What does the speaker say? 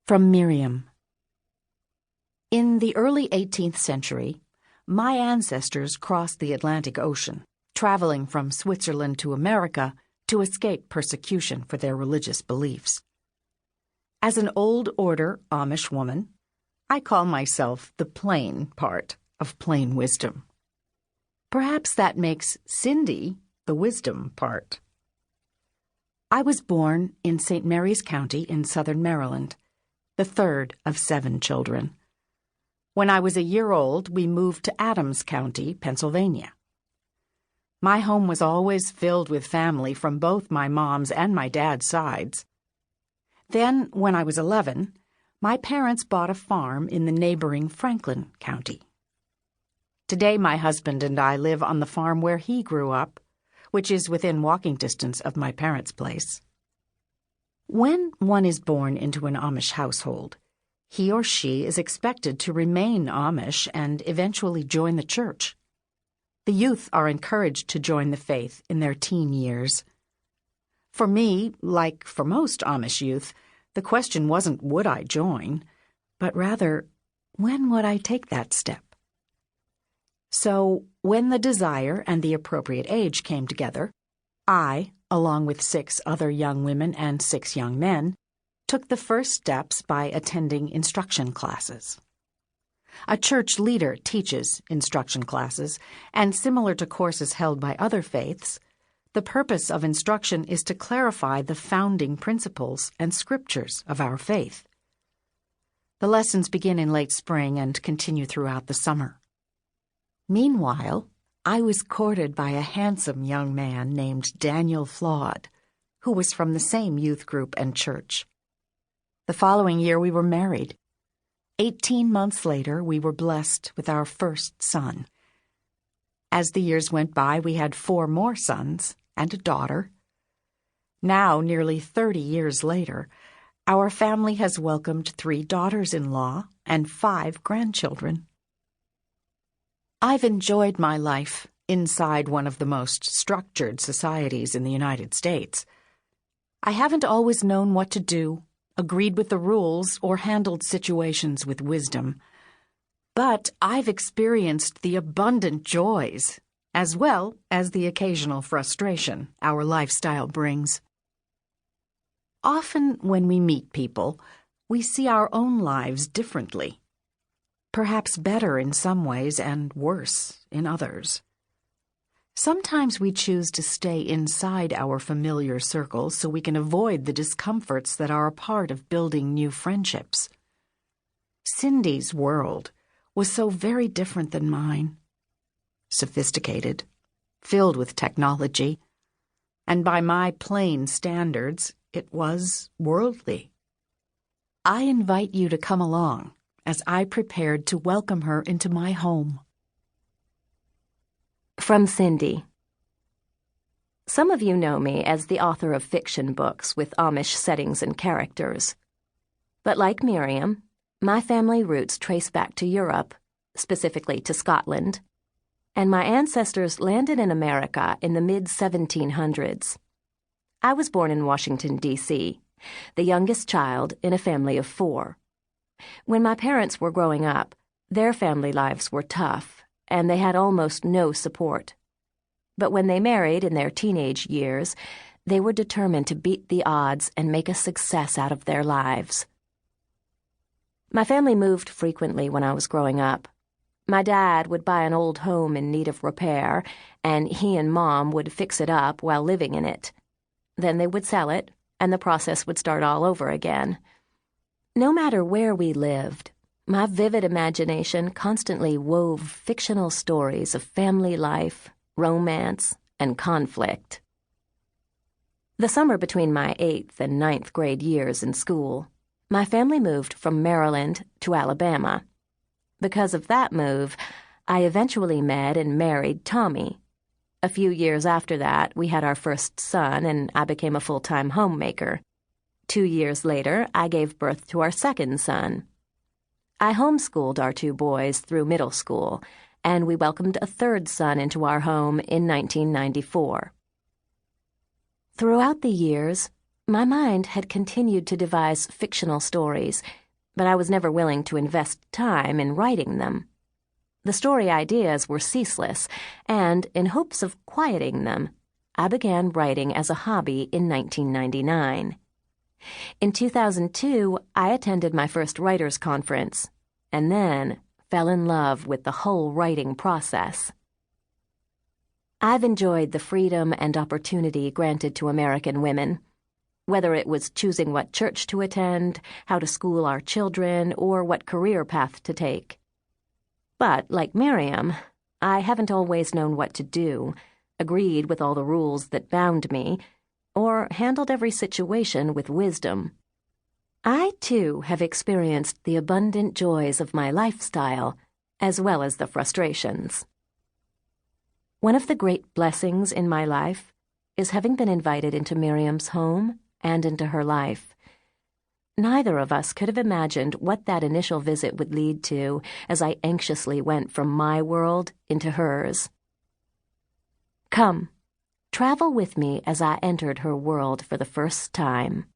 From Miriam. In the early 18th century, my ancestors crossed the Atlantic Ocean, traveling from Switzerland to America to escape persecution for their religious beliefs. As an Old Order Amish woman, I call myself the plain part of plain wisdom. Perhaps that makes Cindy the wisdom part. I was born in St. Mary's County in southern Maryland, the third of 7 children. When I was a year old, we moved to Adams County, Pennsylvania. My home was always filled with family from both my mom's and my dad's sides. Then, when I was 11, my parents bought a farm in the neighboring Franklin County. Today, my husband and I live on the farm where he grew up, which is within walking distance of my parents' place. When one is born into an Amish household, he or she is expected to remain Amish and eventually join the church. The youth are encouraged to join the faith in their teen years. For me, like for most Amish youth, the question wasn't would I join, but rather, when would I take that step? So, when the desire and the appropriate age came together, I, along with 6 other young women and 6 young men, took the first steps by attending instruction classes. A church leader teaches instruction classes, and similar to courses held by other faiths, the purpose of instruction is to clarify the founding principles and scriptures of our faith. The lessons begin in late spring and continue throughout the summer. Meanwhile, I was courted by a handsome young man named Daniel Flaud, who was from the same youth group and church. The following year we were married. 18 months later, we were blessed with our first son. As the years went by, we had 4 more sons and a daughter. Now, nearly 30 years later, our family has welcomed 3 daughters-in-law and 5 grandchildren. I've enjoyed my life inside one of the most structured societies in the United States. I haven't always known what to do, agreed with the rules, or handled situations with wisdom. But I've experienced the abundant joys, as well as the occasional frustration our lifestyle brings. Often when we meet people, we see our own lives differently. Perhaps better in some ways and worse in others. Sometimes we choose to stay inside our familiar circles so we can avoid the discomforts that are a part of building new friendships. Cindy's world was so very different than mine. Sophisticated, filled with technology, and by my plain standards, it was worldly. I invite you to come along as I prepared to welcome her into my home. From Cindy. Some of you know me as the author of fiction books with Amish settings and characters. But like Miriam, my family roots trace back to Europe, specifically to Scotland, and my ancestors landed in America in the mid-1700s. I was born in Washington, D.C., the youngest child in a family of 4. When my parents were growing up, their family lives were tough, and they had almost no support. But when they married in their teenage years, they were determined to beat the odds and make a success out of their lives. My family moved frequently when I was growing up. My dad would buy an old home in need of repair, and he and Mom would fix it up while living in it. Then they would sell it, and the process would start all over again. No matter where we lived, my vivid imagination constantly wove fictional stories of family life, romance, and conflict. The summer between my 8th and 9th grade years in school, my family moved from Maryland to Alabama. Because of that move, I eventually met and married Tommy. A few years after that, we had our first son, and I became a full-time homemaker. 2 years later, I gave birth to our second son. I homeschooled our 2 boys through middle school, and we welcomed a third son into our home in 1994. Throughout the years, My mind had continued to devise fictional stories, but I was never willing to invest time in writing them. The story ideas were ceaseless, and in hopes of quieting them, I began writing as a hobby in 1999. In 2002, I attended my first writers' conference, and then fell in love with the whole writing process. I've enjoyed the freedom and opportunity granted to American women, whether it was choosing what church to attend, how to school our children, or what career path to take. But, like Miriam, I haven't always known what to do, agreed with all the rules that bound me, or handled every situation with wisdom. I, too, have experienced the abundant joys of my lifestyle, as well as the frustrations. One of the great blessings in my life is having been invited into Miriam's home and into her life. Neither of us could have imagined what that initial visit would lead to as I anxiously went from my world into hers. Come, travel with me as I entered her world for the first time.